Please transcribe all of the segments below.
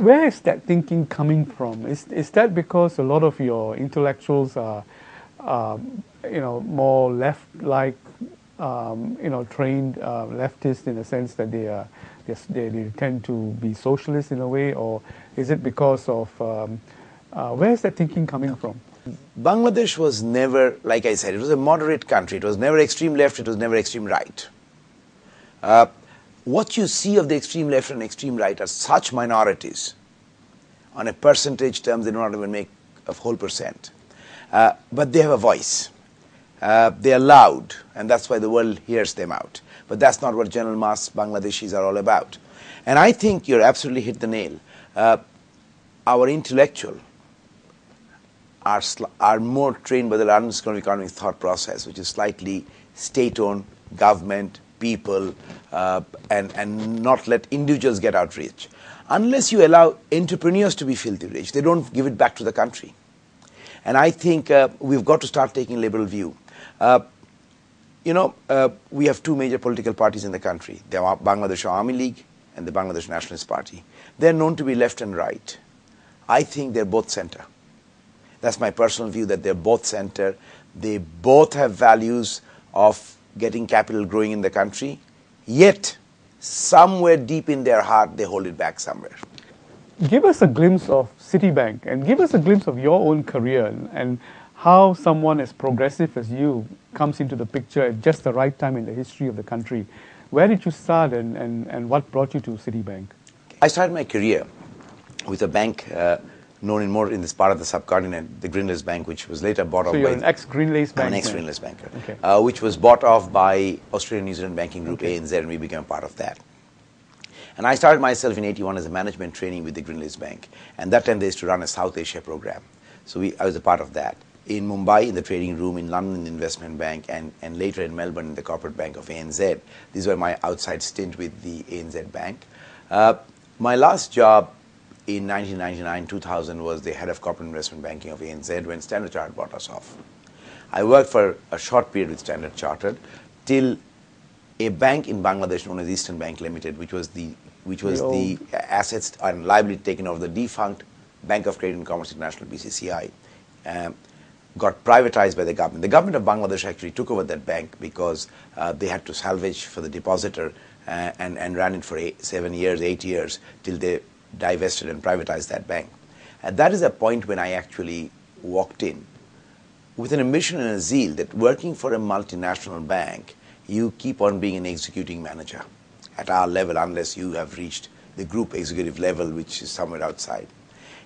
where is that thinking coming from? Is that because a lot of your intellectuals are, more left-like, trained leftists in the sense that they tend to be socialists in a way, or is it because of where is that thinking coming from? Bangladesh was never, like I said, it was a moderate country. It was never extreme left, it was never extreme right. What you see of the extreme left and extreme right are such minorities. On a percentage terms, they do not even make a whole percent. But they have a voice. They are loud, and that's why the world hears them out. But that's not what general mass Bangladeshis are all about. And I think you're absolutely hit the nail. Our intellectual are more trained by the London School of Economics thought process, which is slightly state-owned, government, people, and not let individuals get out rich. Unless you allow entrepreneurs to be filthy rich, they don't give it back to the country. And I think we've got to start taking a liberal view. We have two major political parties in the country, the Bangladesh Awami League and the Bangladesh Nationalist Party. They're known to be left and right. I think they're both center. That's my personal view, that they're both center. They both have values of getting capital growing in the country, yet somewhere deep in their heart, they hold it back somewhere. Give us a glimpse of Citibank and give us a glimpse of your own career and how someone as progressive as you comes into the picture at just the right time in the history of the country. Where did you start and what brought you to Citibank? I started my career with a bank known more in this part of the subcontinent, the Greenlace Bank, which was later bought off by... So you're an ex-Greenlace banker? I'm an ex-Greenlace banker, okay. Which was bought off by Australian New Zealand banking group, okay, ANZ, and we became a part of that. And I started myself in '81 as a management training with the Greenlace Bank. And that time they used to run a South Asia program. So I was a part of that. In Mumbai, in the trading room, in London, in the investment bank, and later in Melbourne, in the corporate bank of ANZ. These were my outside stint with the ANZ bank. My last job in 1999-2000 was the head of corporate investment banking of ANZ when Standard Chartered bought us off. I worked for a short period with Standard Chartered till a bank in Bangladesh known as Eastern Bank Limited, which was the assets and liability taken over the defunct Bank of Trade and Commerce International, BCCI, got privatized by the government. The government of Bangladesh actually took over that bank because they had to salvage for the depositor and ran it for 7 years, 8 years till they divested and privatized that bank. And that is a point when I actually walked in with an ambition and a zeal that working for a multinational bank, you keep on being an executing manager at our level unless you have reached the group executive level, which is somewhere outside.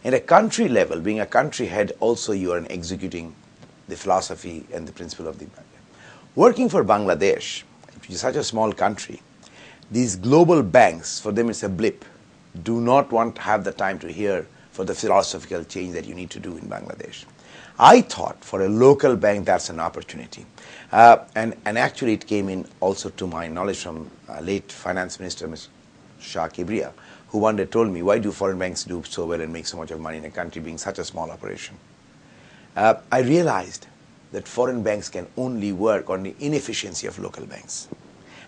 At a country level, being a country head, also you are executing the philosophy and the principle of the bank. Working for Bangladesh, which is such a small country, these global banks, for them it's a blip, do not want to have the time to hear for the philosophical change that you need to do in Bangladesh. I thought for a local bank that's an opportunity. And actually it came in also to my knowledge from late Finance Minister, Ms. Shah Kibriya, who one day told me, why do foreign banks do so well and make so much of money in a country being such a small operation? I realized that foreign banks can only work on the inefficiency of local banks.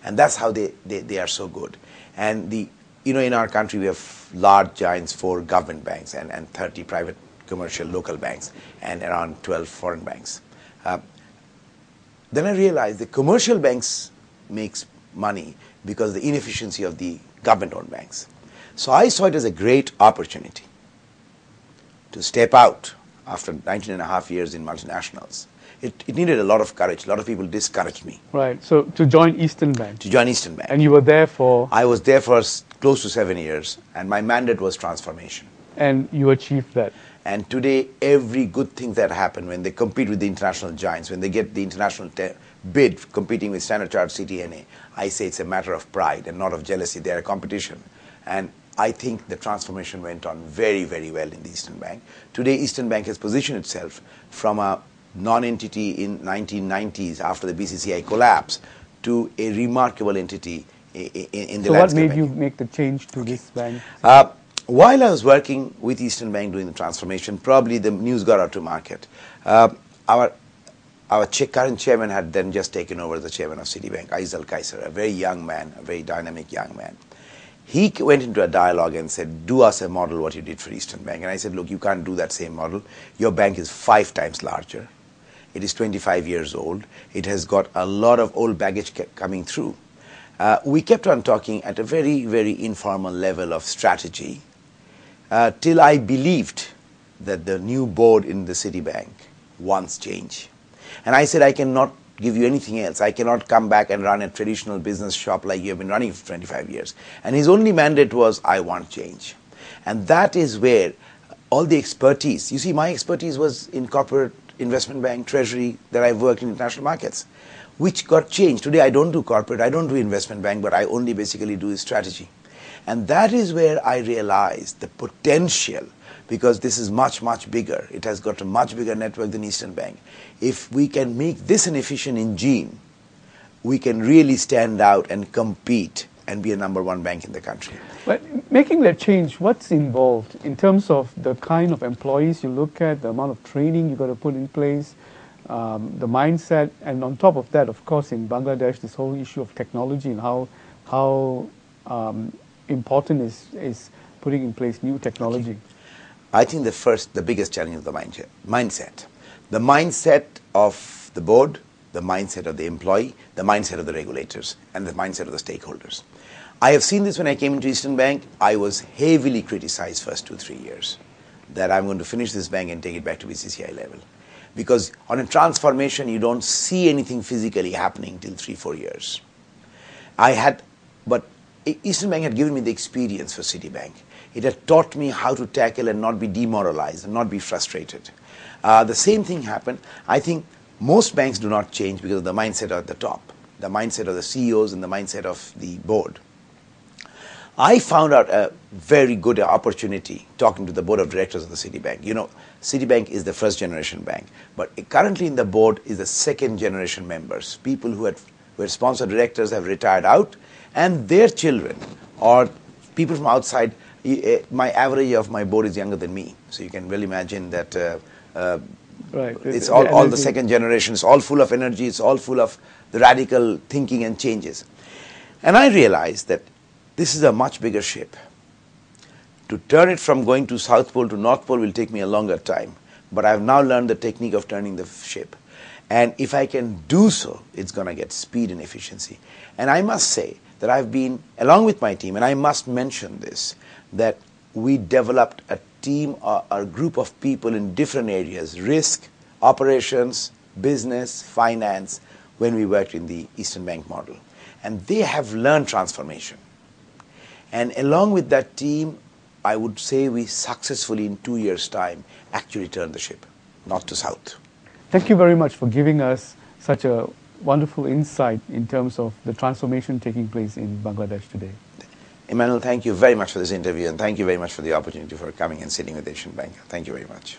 And that's how they are so good. And in our country we have large giants, 4 government banks and 30 private commercial local banks and around 12 foreign banks. Then I realized the commercial banks makes money because of the inefficiency of the government-owned banks. So I saw it as a great opportunity to step out after 19 and a half years in multinationals. It needed a lot of courage. A lot of people discouraged me. Right. So to join Eastern Bank. To join Eastern Bank. And you were there for? I was there for close to 7 years, and my mandate was transformation. And you achieved that. And today, every good thing that happened when they compete with the international giants, when they get the international bid competing with Standard Chartered, CTNA, I say it's a matter of pride and not of jealousy. They're a competition. And I think the transformation went on very, very well in the Eastern Bank. Today, Eastern Bank has positioned itself from a non-entity in 1990s after the BCCI collapse to a remarkable entity in the landscape. So what made you make the change to this bank? While I was working with Eastern Bank doing the transformation, probably the news got out to market. Our current chairman had then just taken over the chairman of Citibank, Aizal Kaiser, a very young man, a very dynamic young man. He went into a dialogue and said, do us a model what you did for Eastern Bank. And I said, look, you can't do that same model. Your bank is 5 times larger. It is 25 years old. It has got a lot of old baggage coming through. We kept on talking at a very, very informal level of strategy till I believed that the new board in the Citibank wants change. And I said, I cannot give you anything else. I cannot come back and run a traditional business shop like you have been running for 25 years. And his only mandate was, I want change. And that is where all the expertise, you see, my expertise was in corporate investment bank, treasury, that I've worked in international markets, which got changed. Today I don't do corporate, I don't do investment bank, but I only basically do strategy. And that is where I realized the potential, because this is much, much bigger. It has got a much bigger network than Eastern Bank. If we can make this an efficient engine, we can really stand out and compete and be a #1 bank in the country. But making that change, what's involved in terms of the kind of employees you look at, the amount of training you got to put in place, the mindset, and on top of that, of course, in Bangladesh, this whole issue of technology and how important is putting in place new technology. I think the biggest challenge is the mindset. The mindset of the board, the mindset of the employee, the mindset of the regulators, and the mindset of the stakeholders. I have seen this when I came into Eastern Bank. I was heavily criticized first 2-3 years that I'm going to finish this bank and take it back to BCCI level. Because on a transformation, you don't see anything physically happening till 3-4 years. But Eastern Bank had given me the experience for Citibank. It had taught me how to tackle and not be demoralized and not be frustrated. The same thing happened. I think most banks do not change because of the mindset at the top, the mindset of the CEOs and the mindset of the board. I found out a very good opportunity talking to the board of directors of the Citibank. You know, Citibank is the first generation bank, but currently in the board is the second generation members. People who were sponsor directors have retired out, and their children or people from outside. My average of my board is younger than me, so you can well imagine that Right. it's all the second generation. It's all full of energy. It's all full of the radical thinking and changes. And I realized that this is a much bigger ship. To turn it from going to South Pole to North Pole will take me a longer time, but I've now learned the technique of turning the ship. And if I can do so, it's going to get speed and efficiency. And I must say that I've been, along with my team, and I must mention this, that we developed a team, a group of people in different areas, risk, operations, business, finance, when we worked in the Eastern Bank model. And they have learned transformation. And along with that team, I would say we successfully, in 2 years' time, actually turned the ship, north to south. Thank you very much for giving us such a wonderful insight in terms of the transformation taking place in Bangladesh today. Emmanuel, thank you very much for this interview, and thank you very much for the opportunity for coming and sitting with Asian Bank. Thank you very much.